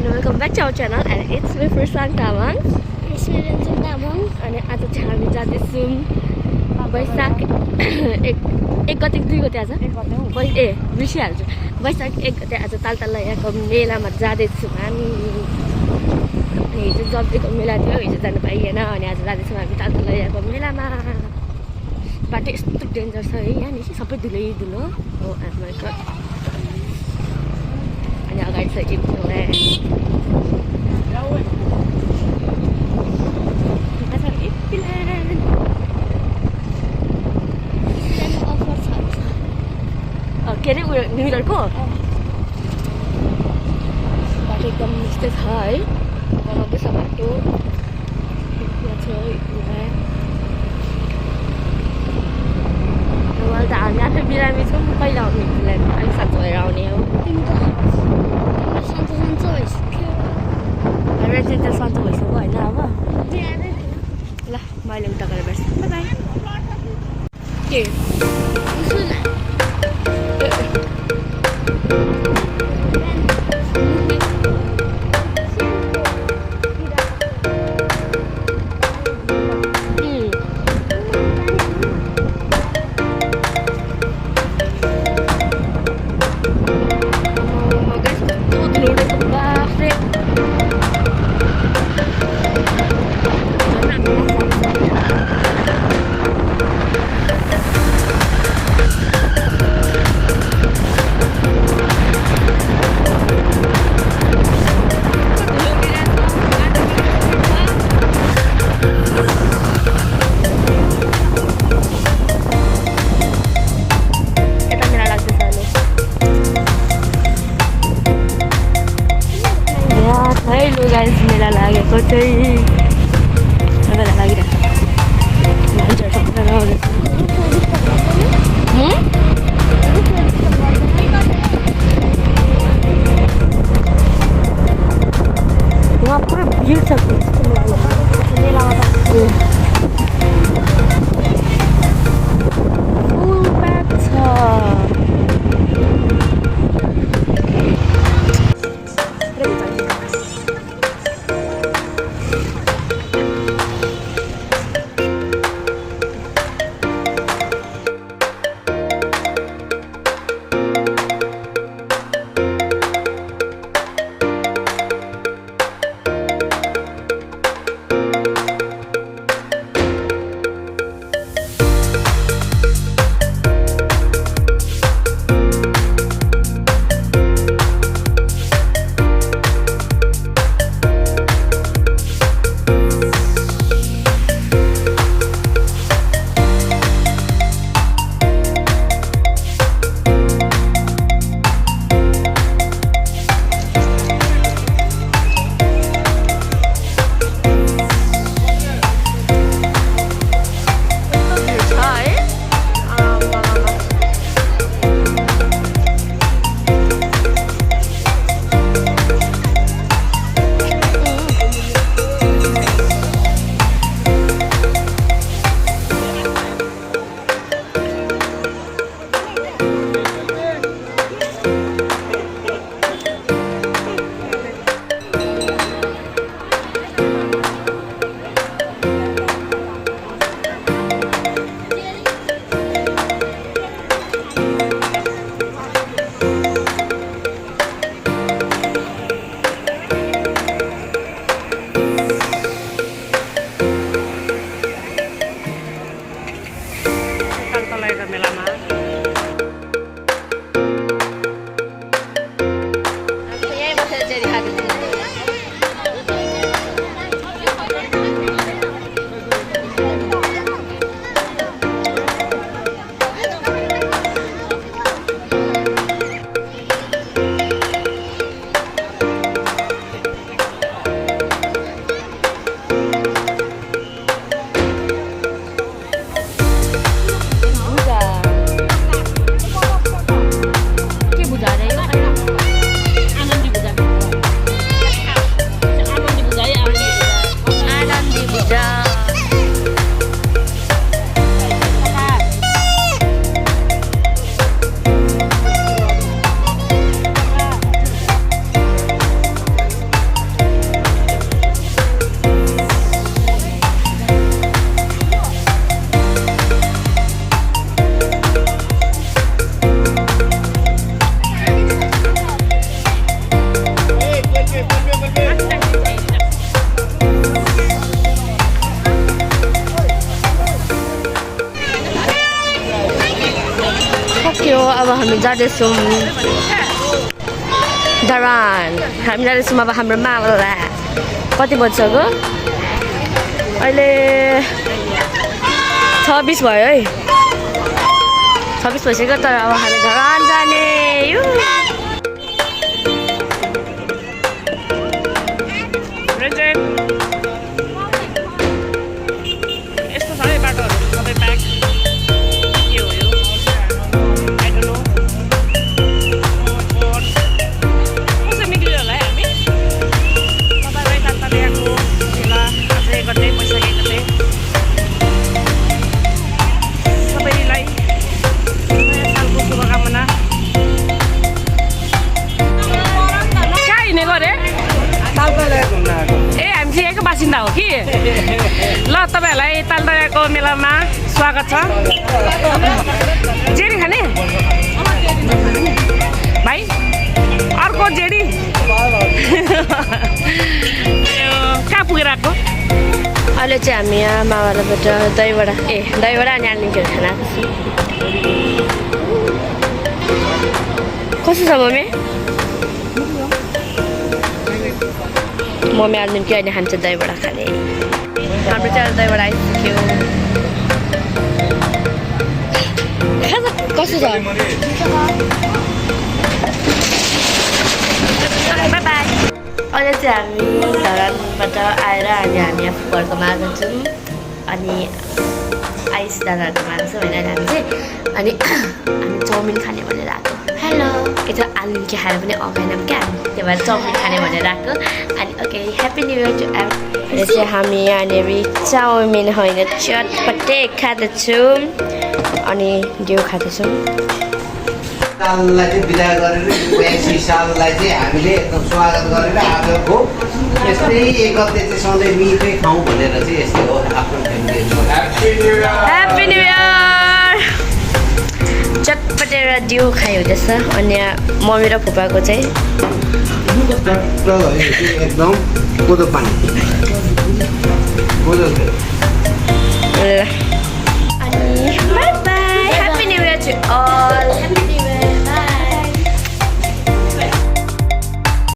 welcome back to our channel and it's me Fursang Tamang. It's me Ranjan Tamang. अनि आज चाहिँ हामी जाँदैछौँ वैशाख एक गते 2 गते आज बिर्सिहाल्छु वैशाख 1 गते आज तालतल्ला यहाँको मेलामा जाँदैछौँ हामी। हिजो जब्दीको मेला थियो, हिजो जानु पाइएन अनि आज जाँदैछौँ हामी तालतल्ला यहाँको मेलामा। बाटो यस्तो डेन्जर छ है, यहाँनिर सबै धुलै धुलो हो। अनि अगाडि छ इम्प्ल्यान्ट के अरे उयो न्यु इयरको बाटो एकदम यस्तै छ है, बनाउँदैछ बाटो। यहाँ छ मलाई त हामी आफै बिरामी छौँ, कहिले आउने इम्प्ल्यान्ट अलिक साँचो भएर आउने हो। चाहिँ त्यो सन्चो भइसक्यो होइन। अब ल मैले उता गरेर बस्छु, बाई के मेला लागेको चाहिँ मेला लागिरहेको मान्छेहरू सबैजना आउँदैछ। यहाँ पुरै भिड छ मेलामा त फुल प्याक छ। हामी जाँदैछौँ धरान। हामी जाँदैछौँ अब हाम्रो मावला। कति बज्छको अहिले 26 भयो है। 26 भइसक्यो तर अब हामी धरान जाने। यस्तो छ है बाटोहरू सबै प्याक। के हो यो? I don't know. कसरी निक्लियो होला है हामी? तपाईँ तालताले आएको बेला आज एक गते पैसा गएको सबैलाई नयाँ सालको शुभकामना। कहाँ हिँडेको अरे? ए हामी चाहिँ यहीँको बासिन्दा हो कि। ल तपाईँहरूलाई तालतलाको मेलामा स्वागत छ। जेडी खाने भाइ? अर्को जेडी कहाँ पुगेर आएको? अहिले चाहिँ हामी यहाँ मावलाबाट दहीवडा दहीवडा अनि आलुमिहरू खान आएको छु। कस्तो छ मम्मी? मम्मी आलुमिन कि अहिले खान्छ दहीवडा खाने। हाम्रो चाहिँ दहीवडा आइसक्यो। कस्तो छ? By by. अहिले चाहिँ हामी धरानबाट आएर अनि हामी यहाँ फुपूहरुकोमा जान्छौँ अनि आइस दादाहरूकोमा जान्छौँ होइन हामी चाहिँ। अनि हामी चाउमिन खाने भनेर आएको। हेलो के छ आलु के खाएर पनि अगाएनौँ क्या हामी, त्यही भएर चाउमिन खाने भनेर आएको। अनि okay happy new year to अहिले चाहिँ हामी यहाँनिर चाउमिन होइन चटपटे खाँदैछौँ अनि डिउ खाँदैछौँ। साललाई चाहिँ बिदा गरेर 82 साललाई चाहिँ हामीले एकदम स्वागत गरेर आजको यस्तै एक गते चाहिँ सधैँ मिठै खाउँ भनेर चाहिँ यस्तै हो आफ्नो फ्यामिलीहरू। Happy new year. चटपटे र डिउ खाइ हुँदैछ अनि मम्मी र फुपाको चाहिँ एकदम कोदो पानी कोदो अनि bye bye happy new year to all.